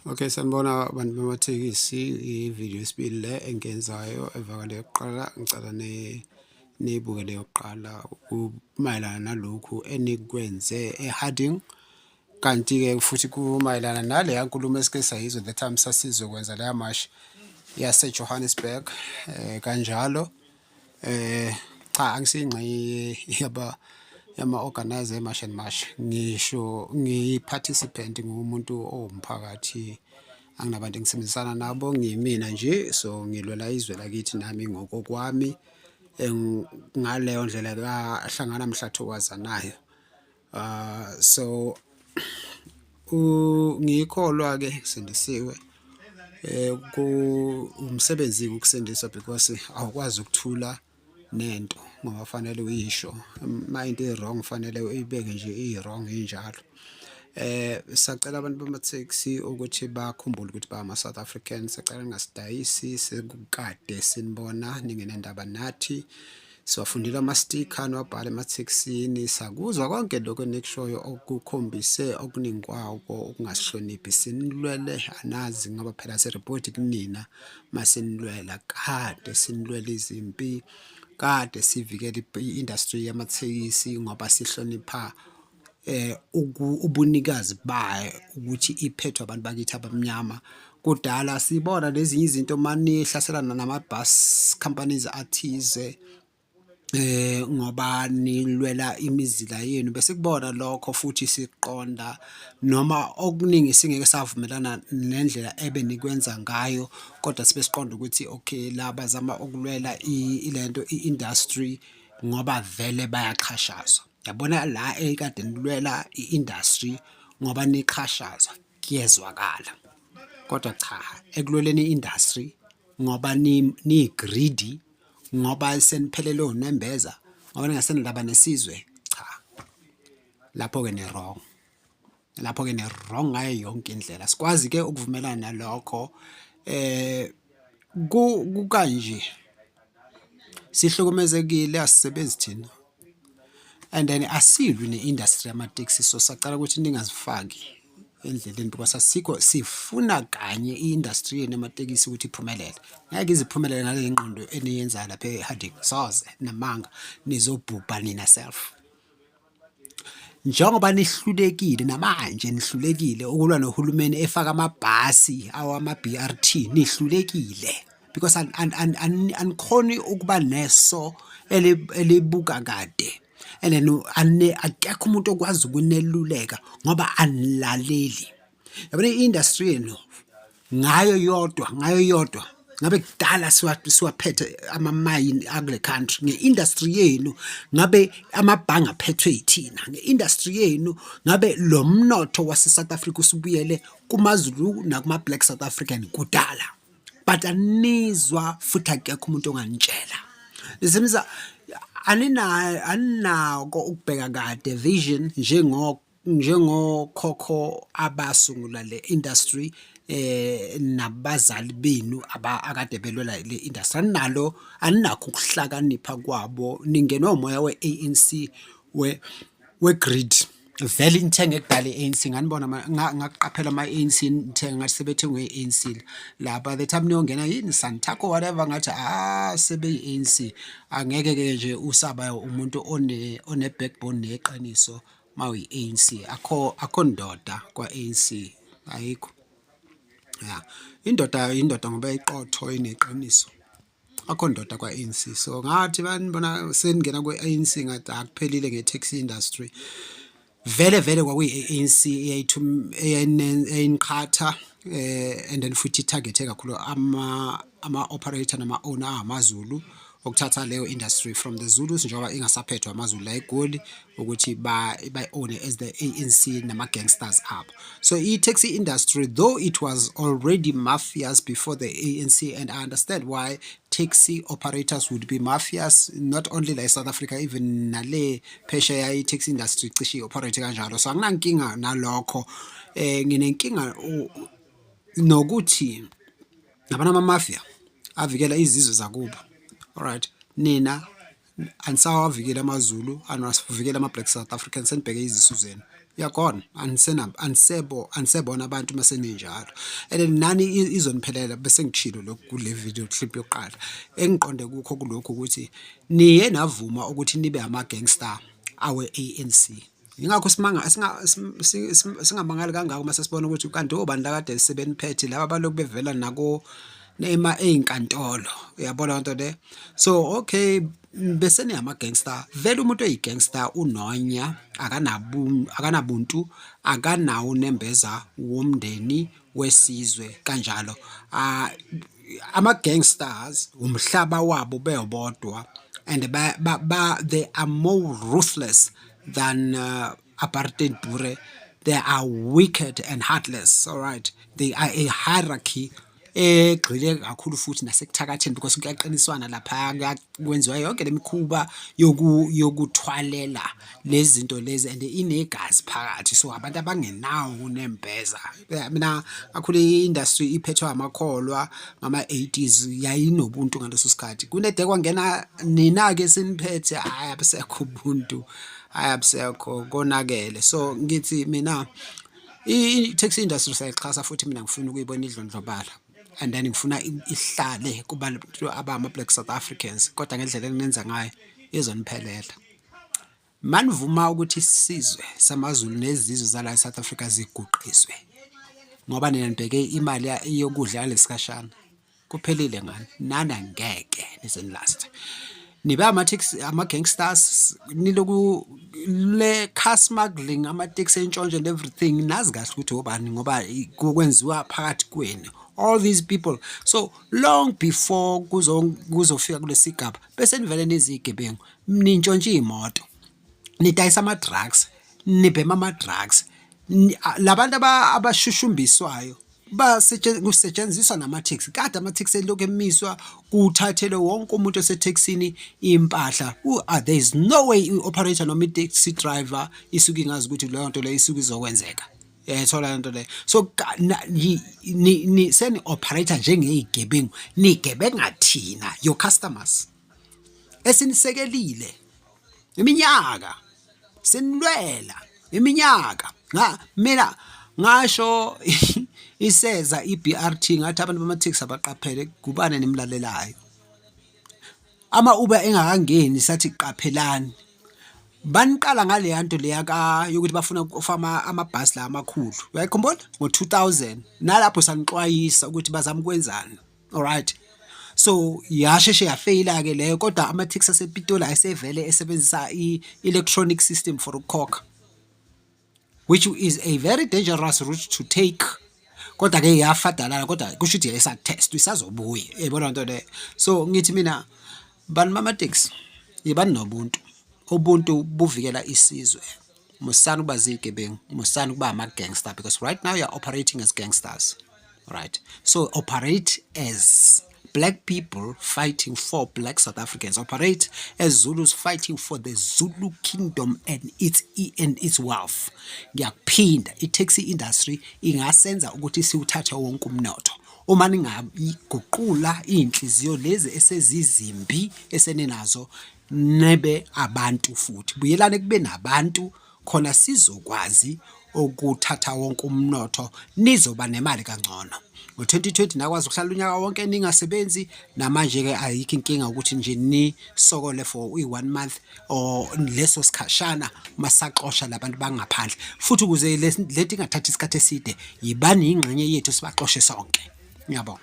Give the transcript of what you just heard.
Okay, sanibona abantu bamathekisi. Ividiyo yesibili le engiyenzayo evakale yokuqala ngicela niyibuke le yokuqala kumayelana nalokhu enikwenze eHarding, kanti-ke futhi kumayelana naleya nkulumo esike sayizwa the time sasizokwenza leya mashi yase-Johannesburg. Kanjalo cha angisiyingxenye yama-organizer e-March and March, ngisho ngiyi-participant, ngumuntu owumphakathi, anginabantu engisebenzisana nabo, ngiyimina nje. So ngilwela izwe lakithi nami ngokokwami, ngaleyo ndlela kahlangana Mhlathukwazanayo. So ngiyikholwa-ke sindisiwe, umsebenzi ukusindiswa because awukwazi ukuthula nento ngoba fanele uyisho uma into i-wrong fanele uyibeke nje i-wrong injalo. Sacela abantu bamathekisi ukuthi bakhumbule ukuthi bama-South African, sacela ningasidayisi, sekukade sinibona ningenendaba nathi, siwafundile ama-sticker niwabhale emathekisini, sakuzwa konke lokho enikushoyo okukhombise okuningi kwako okungasihloniphi. Sinilwele anazi ngoba phela siripoti kunina masinilwela, kade sinilwela izimpi, kade sivikela i-industry yamathekisi ngoba sihlonipha ubunikazi bayo ukuthi iphethwe abantu bakithi abamnyama. Kudala sibona lezinye izinto manihlaselana nama-bus companies athize ngoba nilwela imizila yenu, bese kubona lokho futhi siqonda noma okuningi singeke savumelana nendlela ebenikwenza ngayo, kodwa sibe siqonda ukuthi okay, la bazama ukulwela ilento i-industry ngoba vele bayaqhashazwa. Yabona la ekade nilwela i-industry ngoba niqhashazwa kuyezwakala, kodwa cha, ekulweleni i-industry ngoba ni-greedy, ngoba seniphelele unembeza, ngoba ningasenindaba nesizwe, cha, lapho-ke ni-wrong. Lapho-ke ni-wrong ngayo yonke indlela. Sikwazi-ke ukuvumelana nalokho. Kukanje sihlukumezekile, asisebenzi thina, and then asilwi ne-industry yamateksi. So sacala ukuthi ningazifaki endleleni because asikho, sifuna kanye i-industry yenu yamatekisi ukuthi iphumelele. Ngeke iziphumelele ngale ngqondo eniyenzayo lapha eHarding, soze namanga nizobhubha nina self. Njengoba nihlulekile namanje, nihlulekile ukulwa nohulumeni efaka amabhasi awama-BRT, nihlulekile because anikhoni ukuba neso elibuka kade, and then akekho umuntu okwazi ukuneluleka ngoba anilaleli. Yabona i-industry yenu ngayo yodwa ngabe kudala siwaphethe amamayini akule country. Nge-industry yenu ngabe amabhange aphethwe yithina. Nge-industry yenu ngabe lo mnotho wase-South Africa usubuyele kumaZulu nakuma-Black South African kudala, but anizwa futhi akekho umuntu onganitshela. Isimza aninako ukubheka kade vision njengokhokho abasungula le industry nabazali benu akade belwela le industry. Aninakho ukuhlakanipha kwabo, ningenwa umoya we-ANC we-greed. Vele nithenge kudala i-ANC, nganibona ngaqaphela ama-ANC nithenga ngathi sebethengwe i-ANC la, by the time niyongena yini Santaco whatever, ngathi sebeyi-ANC. Angeke-ke nje usaba umuntu one-backbone neqiniso mawuyi-ANC. Akho ndoda kwa-ANC, ayikho. Ya, indoda ngoba iqotho ineqiniso, akho ndoda kwa-ANC. So ngathi banibona seningena kwe-ANC ngathi akuphelile nge-taxi industry. Vele kwakuyi-ANC eyayiniqhatha and then futhi itargethe kakhulu ama-operator nama-owner amaZulu ukuthatha leyo industry from the Zulus njengoba ingasaphethwa amaZulu la eGoli ukuthi bayi-own as the ANC nama-gangsters abo. So i-taxi industry, though it was already mafias before the ANC, and I understand why taxi operators would be mafias, not only like South Africa, even nale phesheya i-taxi industry cishe i-operate kanjalo. So anginankinga nalokho, nginenkinga nokuthi nabana ama-mafia avikela izizwe zakubo. Alright, nina anisawavikela amaZulu, anisawavikela ama-Black South Africans, senibheke izisu zenu. yakona anisebona abantu maseninjalo. And then nani izoniphelela bese ngishilo lokhu kule video clip yokuqala engiqonde kukho kulokhu ukuthi niye navuma ukuthi nibe ama-gangster awe-ANC. Yingakho singamangali kangako mase sibona ukuthi kanti obani la kade sebeniphethe laba balokhu bevela nako ey'nkantolo, uyabona lento le. So okay, bese niyama-gangster vele. Umuntu oyi-gangster unonya, akanabuntu, akanawo unembeza womndeni wesizwe kanjalo. Ama-gangsters umhlaba wabo beyobodwa, and they are more ruthless than apartheid Boere. They are wicked and heartless, all right. They are a hierarchy egxile kakhulu futhi nasekuthakatheni, because kuyaqiniswana lapha, kwenziwa yonke le mikhuba yokuthwalela lezi zinto lezi, and inegazi phakathi. So abantu abangenawo unembeza. Mina kakhulu i-industry iphethwe amakholwa ngama-80s yayinobuntu ngaleso sikhathi. Kunede kwangena nina-ke siniphethe, hhayi abusekho ubuntu, hhayi abusekho, konakele. So ngithi mina i-taxi industry sayixhasa futhi mina ngifuna ukuyibona idlondlobala, and then ngifuna ihlale kubantu abama-Black South Africans, kodwa ngendlela engenza ngayo izoniphelela. Manivuma ukuthi isizwe samaZulu nezizwe zala eSouth Africa ziguqiswe ngoba nina nibheke imali yokudla yalesikhashana, kuphelile ngani? Nana ngeke nizenilast. Nibe ama-gangsters, niloku le car smuggling, ama-taxi entshontsho and everything, nazi kahle ukuthi obani ngoba kwenziwa phakathi kwenu, all these people. So long before kuzofika kulesigaba bese nivele nizigebengu, nintshontshe iy'moto, nidayisa ama-drugs, nibhema ama-drugs. Labantu abashushumbiswayo kusetshenziswa nama-taxi. Kade ama-taxi elokhu emiswa kuthathelwe wonke umuntu osetheksini impahla. There is no way i-operator noma i-taxi driver isuke ingazi ukuthi leyo nto leyo isuke izokwenzeka. Yayithola lento leyo. So seni-operator njengey'gebengu, nigebenga thina, your customers esinisekelile iminyaka, sinilwela iminyaka. Mina ngasho iseza i-BRT ngathi abantu bama-taxi abaqaphele, kubane nimlalelayo. Ama-Uber engakangeni sathi qaphelani. Baniqala ngaleya nto leya yokuthi bafuna ukufama amabhasi la amakhulu, uyayikhumbula? Ngo-2000 nalapho sanixwayisa ukuthi bazama ukwenzani, all right. So yasheshe yafeyila-ke leyo, kodwa ama-taxi asePitoli ayesevele esebenzisa i-electronic system for ukukhokha, which is a very dangerous route to take. Kodwa-ke yafadalala, kodwa kusho ukuthi yayisatestwa, isazobuya, yayibona nto leyo. So ngithi mina, bani bama-taxi, yibani nobuntu. Ubuntu buvikela isizwe. Musani ukuba zigebengu, musani ukuba ama-gangster, because right now you're operating as gangsters, right? So operate as Black people fighting for Black South Africans. Operate as Zulus fighting for the Zulu kingdom and its wealth. Ngiyakuphinda, i-taxi industry ingasenza ukuthi siwuthathe wonke umnotho. Uma ningayiguqula iy'nhliziyo lezi esezizimbi eseninazo, nebe abantu futhi. Buyelane kube nabantu khona sizokwazi ukuthatha wonke umnotho, nizoba nemali kangcono. Ngo-2020 nakwazi ukuhlala unyaka wonke ningasebenzi, namanje-ke ayikho inkinga ukuthi nje nisokole for i-1 month or leso sikhashana masaxosha labantu bangaphandle. Futhi ukuze lento ingathathi isikhathi eside, yibani ingxenye yethu sibaxoshe sonke. Ngiyabonga.